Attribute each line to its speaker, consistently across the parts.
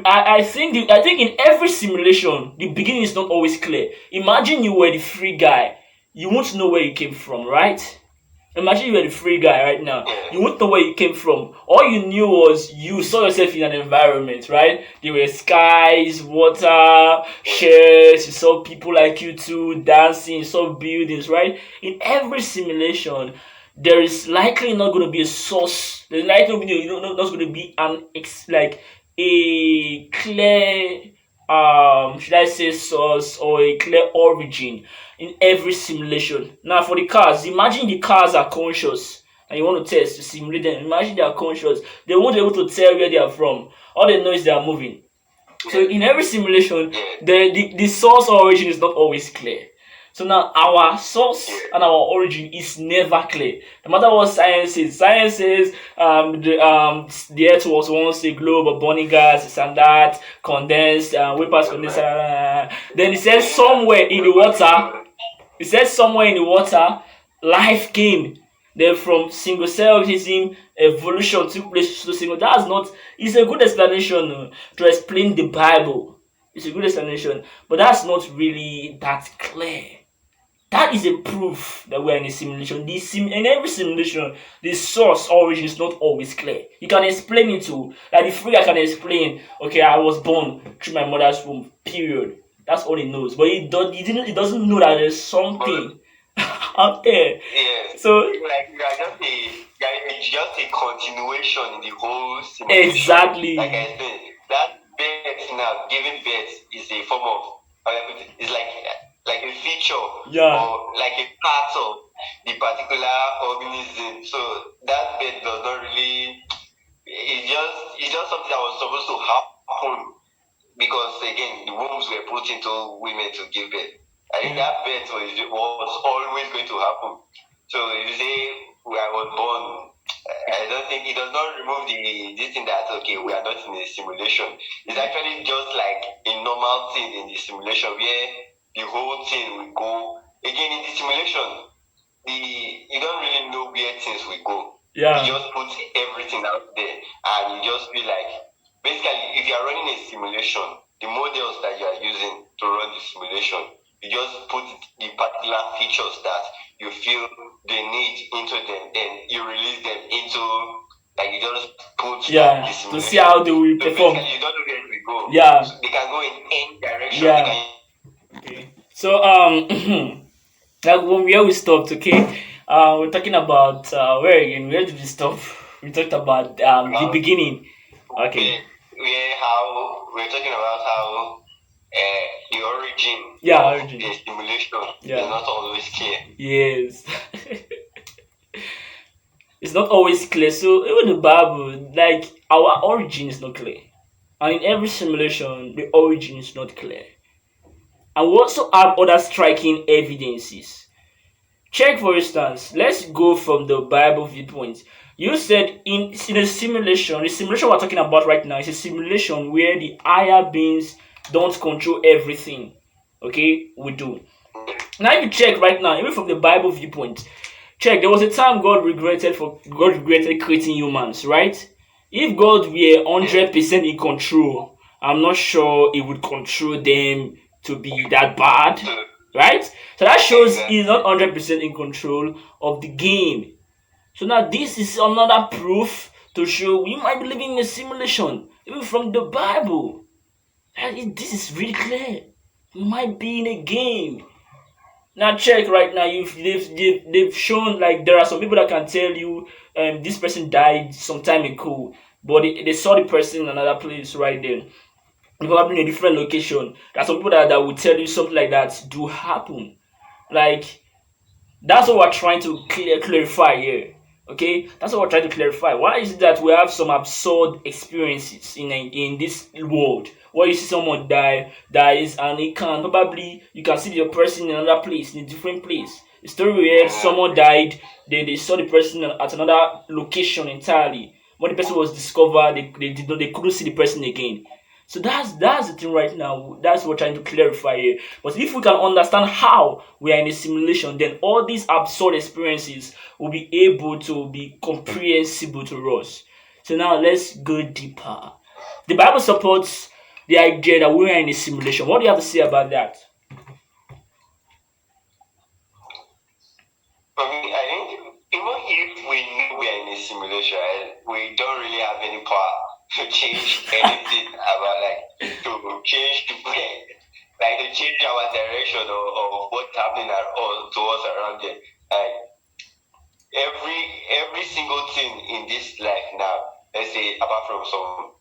Speaker 1: I think in every simulation, the beginning is not always clear. Imagine you were the free guy. You won't know where you came from, right? Imagine you were the free guy right now. You won't know where you came from. All you knew was you saw yourself in an environment, right? There were skies, water, shares. You saw people like you too dancing. You saw buildings, right? In every simulation, there is likely not going to be a source. There's likely not going to be like a clear should I say source or a clear origin in every simulation. Now for the cars, imagine the cars are conscious and you want to test to simulate them. Imagine they are conscious. They won't be able to tell where they are from. All they know is they are moving. So in every simulation, the source or origin is not always clear. So now our source and our origin is never clear. No matter what science says the earth was once a globe of burning gas, this and that, condensed, vapors condensed, then it says somewhere in the water, life came. Then from single cellism, evolution took place to single. That's not. It's a good explanation to explain the Bible. It's a good explanation, but that's not really that clear. That is a proof that we're in a simulation. In every simulation, the source origin is not always clear. You can explain it to, like the free guy can explain, okay, I was born through my mother's womb, period. That's all he knows. But he doesn't know that there's something out there.
Speaker 2: Yeah.
Speaker 1: So
Speaker 2: like it's just a continuation in the whole simulation.
Speaker 1: exactly.
Speaker 2: Like I said, that birth now, giving birth is a form of it's like a feature or like a part of the particular organism. So that birth does not really it's just something that was supposed to happen because again the wombs were put into women to give birth. I think that birth was always going to happen. So if you say I was born, I don't think it does not remove this thing that okay, we are not in a simulation. It's actually just like a normal thing in the simulation where the whole thing will go. Again, in the simulation, you don't really know where things will go.
Speaker 1: Yeah.
Speaker 2: You just put everything out there and you just feel like basically if you are running a simulation, the models that you are using to run the simulation, you just put the particular features that you feel they need into them, and you release them into, like you just put
Speaker 1: the simulation to see how they will perform.
Speaker 2: You don't know where they go.
Speaker 1: Yeah.
Speaker 2: So they can go in any direction.
Speaker 1: Yeah. Okay. So like where we stopped, okay? We're talking about where again? Where did we stop? We talked about the beginning. Okay.
Speaker 2: We're talking about how the origin of the simulation is not always clear.
Speaker 1: Yes. It's not always clear. So even the Bible, like our origin is not clear. And in every simulation, the origin is not clear. And we also have other striking evidences. Check, for instance, let's go from the Bible viewpoint. You said in a simulation, the simulation we're talking about right now is a simulation where the higher beings don't control everything. Okay, we do. Now if you check right now, even from the Bible viewpoint, check, there was a time God regretted creating humans, right? If God were 100% in control, I'm not sure he would control them to be that bad, right? So that shows he's not 100% in control of the game. So now this is another proof to show we might be living in a simulation, even from the Bible. This is really clear. We might be in a game. Now check right now. They've shown, like, there are some people that can tell you this person died some time ago, but they saw the person in another place right there, probably in a different location. There are some people that will tell you something like that do happen. Like, that's what we're trying to clarify here. Okay, that's what we're trying to clarify. Why is it that we have some absurd experiences in this world where you see someone dies, and you can see the person in another place, in a different place. The story where someone died, they saw the person at another location entirely. When the person was discovered, they couldn't see the person again. So that's the thing right now. That's what we're trying to clarify here. But if we can understand how we are in a simulation, then all these absurd experiences will be able to be comprehensible to us. So now let's go deeper. The Bible supports the idea that we are in a simulation. What do you have to say about that?
Speaker 2: For me, I think even if we know we are in a simulation, we don't really have any power to change anything about to change the way, to change our direction or what's happening to us around there. Like every single thing in this life now, let's say apart from some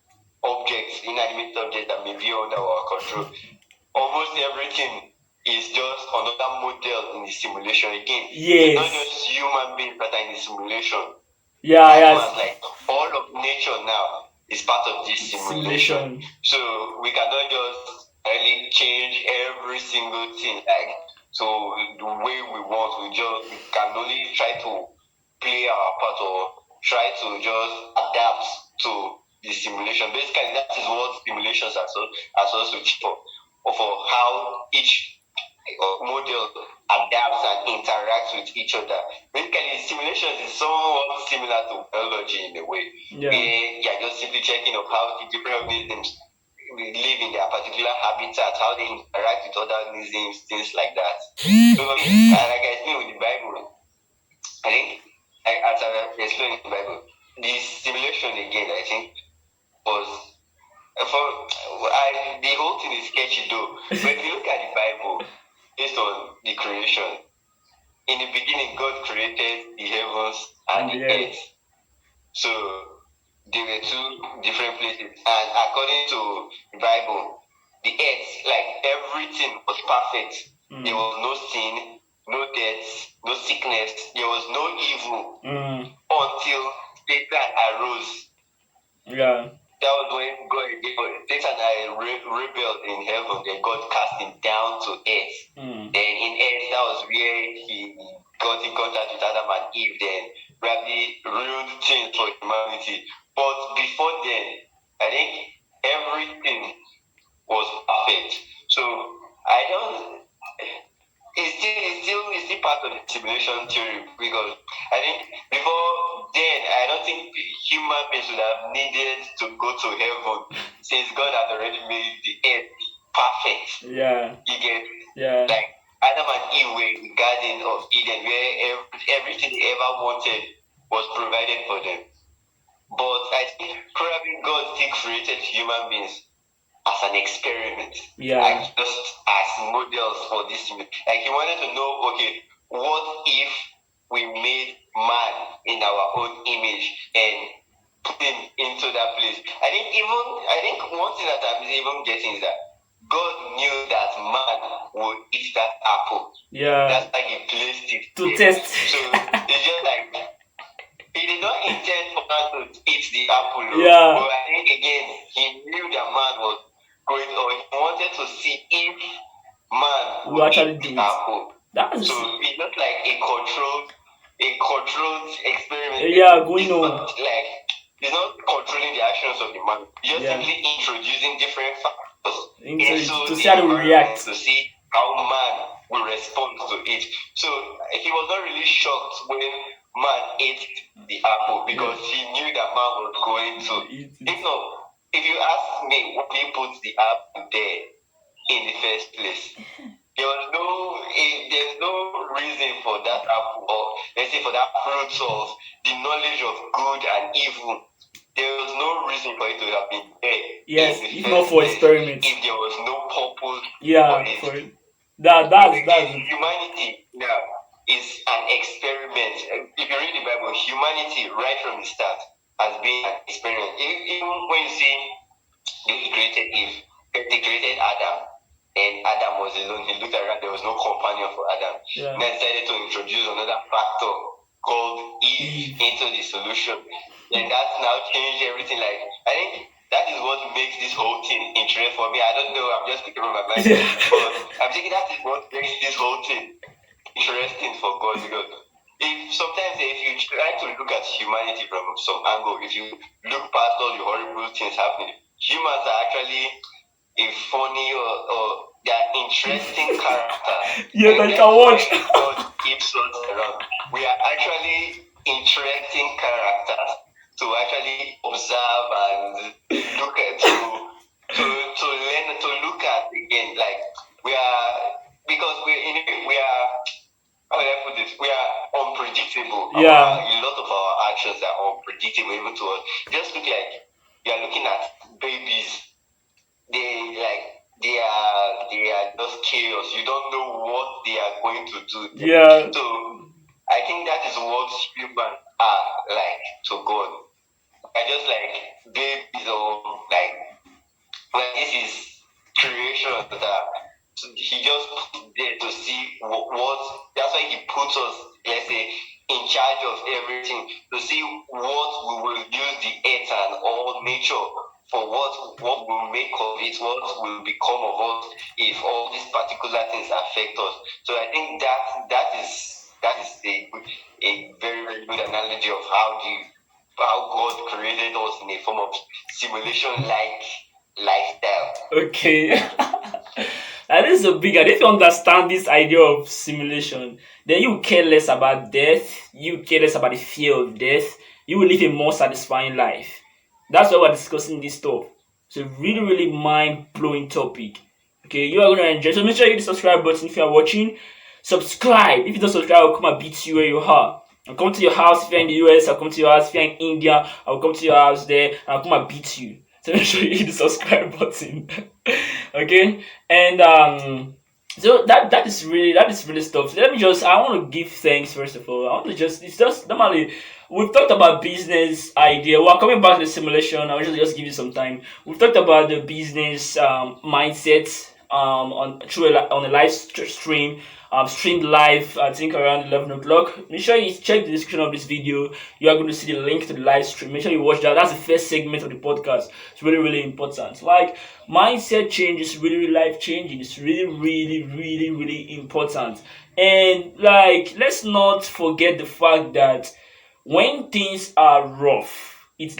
Speaker 2: objects, inanimate objects that may be under our control, almost everything is just another model in the simulation again. It's not
Speaker 1: Yes.
Speaker 2: just human beings that are in the simulation.
Speaker 1: Yeah,
Speaker 2: Animals,
Speaker 1: yes.
Speaker 2: like all of nature now is part of this simulation. So we cannot just really change every single thing so the way we want. We can only try to play our part or try to just adapt to the simulation. Basically, that is what simulations are supposed to for how each model adapts and interacts with each other. Basically, simulations is somewhat similar to biology in a way, where you're just simply checking of how the different organisms live in their particular habitat, how they interact with other organisms, things like that. So, like I explained with the Bible, I think, as I explained in the Bible, the simulation again, I think, was the whole thing is sketchy though. But if you look at the Bible, based on the creation, in the beginning, God created the heavens and the earth. So there were two different places, and according to the Bible, the earth, like everything was perfect. There was no sin, no death, no sickness. There was no evil until Satan arose.
Speaker 1: Yeah.
Speaker 2: That was when Satan rebelled in heaven. Then God cast him down to earth. Then in earth, that was where he got in contact with Adam and Eve. Then probably ruined things for humanity. But before then, I think everything was perfect. So I don't. It's still part of the simulation theory, because I think before then, I don't think human beings would have needed to go to heaven, since God had already made the earth perfect.
Speaker 1: Yeah.
Speaker 2: You get?
Speaker 1: Yeah.
Speaker 2: Like Adam and Eve were in the Garden of Eden, where everything they ever wanted was provided for them. But I think probably God still created human beings as an experiment, like just as models for this. Like he wanted to know, okay, what if we made man in our own image and put him into that place? I think one thing that I'm even getting is that God knew that man would eat that apple.
Speaker 1: Yeah.
Speaker 2: That's why he placed it
Speaker 1: to
Speaker 2: there.
Speaker 1: test.
Speaker 2: So it's just like he did not intend for man to eat the apple.
Speaker 1: Yeah.
Speaker 2: But I think again, he knew that man was going, or he wanted to see if man would
Speaker 1: actually
Speaker 2: eat
Speaker 1: do
Speaker 2: the
Speaker 1: it.
Speaker 2: apple.
Speaker 1: That's
Speaker 2: So it's not like a controlled experiment.
Speaker 1: Yeah, going on.
Speaker 2: Like it's not controlling the actions of the man. You're simply introducing different factors
Speaker 1: to see how they react,
Speaker 2: to see how man will respond to it. So he was not really shocked when man ate the apple, because he knew that man was going to. If you ask me, why he put the apple there in the first place, there's no reason for that apple, or let's say for that fruit of the knowledge of good and evil. There was no reason for it to have been there.
Speaker 1: Yes,
Speaker 2: in the
Speaker 1: if
Speaker 2: first
Speaker 1: not for
Speaker 2: place,
Speaker 1: experiments.
Speaker 2: if there was no purpose
Speaker 1: for it. That's
Speaker 2: humanity now is an experiment. If you read the Bible, humanity right from the start has been an experiment. Even when you see he created Eve, he created Adam, and Adam was alone. He looked around, there was no companion for Adam.
Speaker 1: Yeah.
Speaker 2: Then decided to introduce another factor called Eve into the solution. And that's now changed everything. Like, I think that is what makes this whole thing interesting for me. I don't know, I'm just thinking from my mind. But I'm thinking that is what makes this whole thing interesting for God, because if you try to look at humanity from some angle, if you look past all the horrible things happening, humans are actually a funny or they're interesting character.
Speaker 1: Yeah, that can watch.
Speaker 2: God keeps us around. We are actually interesting characters. to actually observe and look at to learn to look at again. Like we are because we are how will I put this? We are unpredictable.
Speaker 1: Yeah.
Speaker 2: A lot of our actions are unpredictable even to us. Just look like you are looking at babies. They are just chaos. You don't know what they are going to do.
Speaker 1: Yeah.
Speaker 2: So I think that is what humans are like to God. I just like babies or like when this is creation that he just put there to see what that's why he puts us, let's say, in charge of everything to see what we will use the earth and all nature for what will make of it, what will become of us if all these particular things affect us. So I think that is a very, very good analogy of how God created us in a form of simulation like lifestyle.
Speaker 1: Okay. That is a big. If you understand this idea of simulation, then you care less about death. You care less about the fear of death. You will live a more satisfying life. That's why we're discussing this stuff. It's a really, really mind blowing topic. Okay, you are gonna enjoy. So make sure you hit the subscribe button if you are watching. Subscribe. If you don't subscribe, I'll come and beat you where you are. I'll come to your house if you're in the US. I'll come to your house if you're in India. I'll come to your house there and I'll come and beat you. So make sure you hit the subscribe button. Okay, and so that is really stuff. So let me just I want to give thanks first of all. I want to just it's just normally we've talked about business idea. We're coming back to the simulation. I'll just give you some time. We've talked about the business mindset on a live stream streamed live I think around 11 o'clock. Make sure you check the description of this video. You are going to see the link to the live stream. Make sure you watch that. That's the first segment of the podcast. It's really, really important. Like mindset change is really, really life changing. It's really, really, really, really important. And like let's not forget the fact that when things are rough, it's